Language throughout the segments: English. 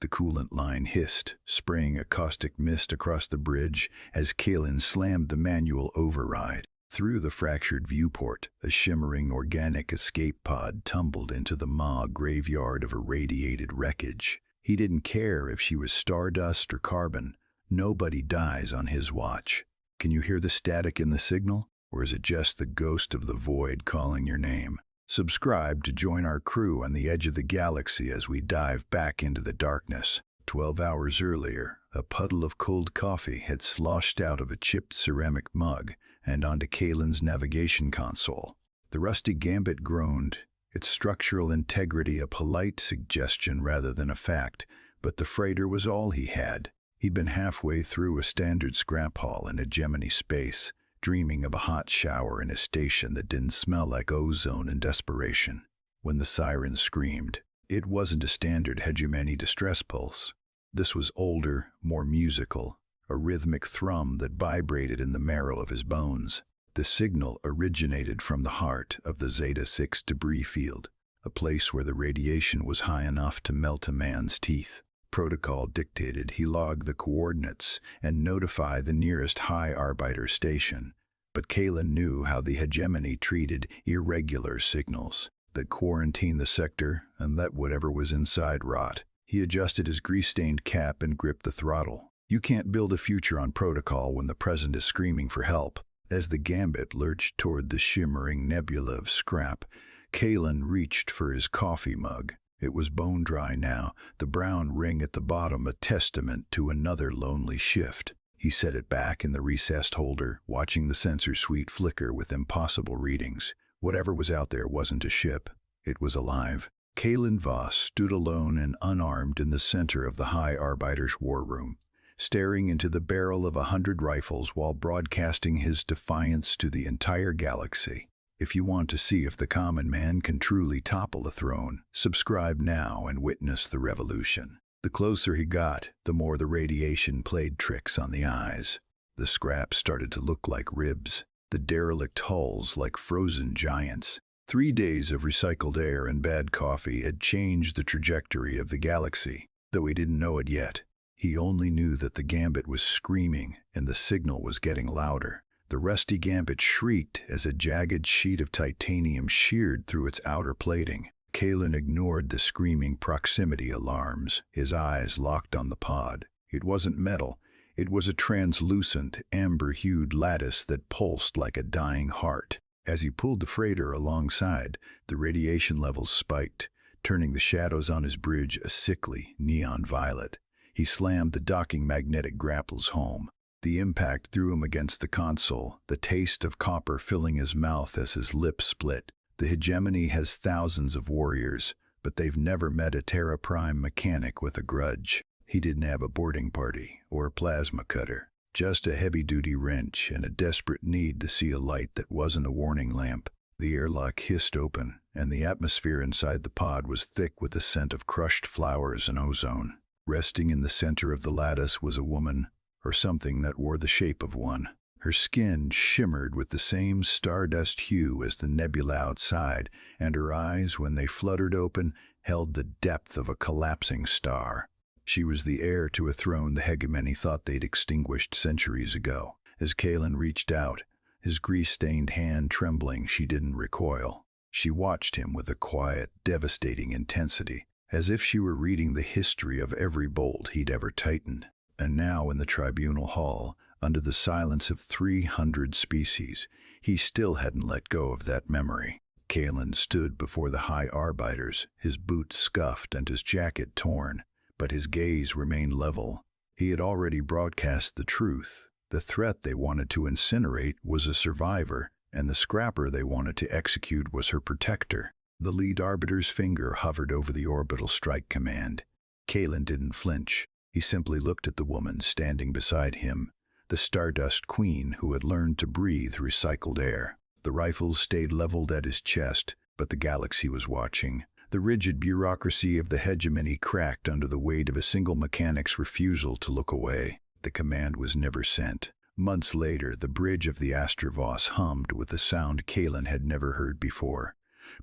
The coolant line hissed, spraying a caustic mist across the bridge as Kalen slammed the manual override. Through the fractured viewport, a shimmering organic escape pod tumbled into the maw graveyard of irradiated wreckage. He didn't care if she was stardust or carbon. Nobody dies on his watch. Can you hear the static in the signal? Or is it just the ghost of the void calling your name? Subscribe to join our crew on the edge of the galaxy as we dive back into the darkness. 12 hours earlier, a puddle of cold coffee had sloshed out of a chipped ceramic mug and onto Kalen's navigation console. The rusty gambit groaned, its structural integrity a polite suggestion rather than a fact, but the freighter was all he had. He'd been halfway through a standard scrap haul in hegemony space, dreaming of a hot shower in a station that didn't smell like ozone in desperation. When the siren screamed, it wasn't a standard hegemony distress pulse. This was older, more musical, a rhythmic thrum that vibrated in the marrow of his bones. The signal originated from the heart of the Zeta-6 debris field, a place where the radiation was high enough to melt a man's teeth. Protocol dictated he log the coordinates and notify the nearest high Arbiter station. But Kalen knew how the hegemony treated irregular signals. They'd quarantine the sector and let whatever was inside rot. He adjusted his grease-stained cap and gripped the throttle. You can't build a future on protocol when the present is screaming for help. As the gambit lurched toward the shimmering nebula of scrap, Kalen reached for his coffee mug. It was bone-dry now, the brown ring at the bottom a testament to another lonely shift. He set it back in the recessed holder, watching the sensor suite flicker with impossible readings. Whatever was out there wasn't a ship. It was alive. Kalen Voss stood alone and unarmed in the center of the High Arbiter's war room, staring into the barrel of 100 rifles while broadcasting his defiance to the entire galaxy. If you want to see if the common man can truly topple a throne, subscribe now and witness the revolution. The closer he got, the more the radiation played tricks on the eyes. The scrap started to look like ribs, the derelict hulls like frozen giants. 3 days of recycled air and bad coffee had changed the trajectory of the galaxy, though he didn't know it yet. He only knew that the gambit was screaming and the signal was getting louder. The rusty gambit shrieked as a jagged sheet of titanium sheared through its outer plating. Kalen ignored the screaming proximity alarms, his eyes locked on the pod. It wasn't metal. It was a translucent, amber-hued lattice that pulsed like a dying heart. As he pulled the freighter alongside, the radiation levels spiked, turning the shadows on his bridge a sickly neon violet. He slammed the docking magnetic grapples home. The impact threw him against the console, the taste of copper filling his mouth as his lips split. The hegemony has thousands of warriors, but they've never met a Terra Prime mechanic with a grudge. He didn't have a boarding party or a plasma cutter, just a heavy-duty wrench and a desperate need to see a light that wasn't a warning lamp. The airlock hissed open, and the atmosphere inside the pod was thick with the scent of crushed flowers and ozone. Resting in the center of the lattice was a woman, or something that wore the shape of one. Her skin shimmered with the same stardust hue as the nebula outside, and her eyes, when they fluttered open, held the depth of a collapsing star. She was the heir to a throne the hegemony thought they'd extinguished centuries ago. As Kalen reached out, his grease-stained hand trembling, she didn't recoil. She watched him with a quiet, devastating intensity, as if she were reading the history of every bolt he'd ever tightened. And now in the tribunal hall, under the silence of 300 species, he still hadn't let go of that memory. Kalen stood before the High Arbiters, his boots scuffed and his jacket torn, but his gaze remained level. He had already broadcast the truth. The threat they wanted to incinerate was a survivor, and the scrapper they wanted to execute was her protector. The lead Arbiter's finger hovered over the orbital strike command. Kalen didn't flinch. He simply looked at the woman standing beside him, the Stardust Queen who had learned to breathe recycled air. The rifles stayed leveled at his chest, but the galaxy was watching. The rigid bureaucracy of the hegemony cracked under the weight of a single mechanic's refusal to look away. The command was never sent. Months later, the bridge of the Astravos hummed with a sound Kalen had never heard before.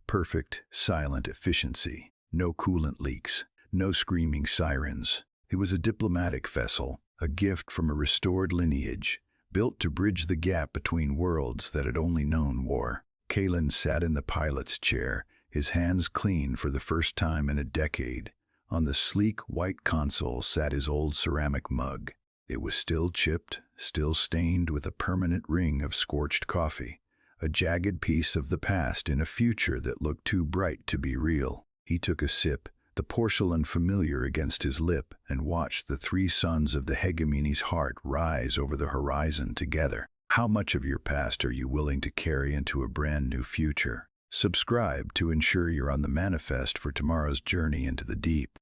Perfect, silent efficiency. No coolant leaks. No screaming sirens. It was a diplomatic vessel, a gift from a restored lineage, built to bridge the gap between worlds that had only known war. Kalen sat in the pilot's chair, his hands clean for the first time in a decade. On the sleek white console sat his old ceramic mug. It was still chipped, still stained with a permanent ring of scorched coffee, a jagged piece of the past in a future that looked too bright to be real. He took a sip, the porcelain familiar against his lip, and watched the three suns of the hegemony's heart rise over the horizon together. How much of your past are you willing to carry into a brand new future? Subscribe to ensure you're on the manifest for tomorrow's journey into the deep.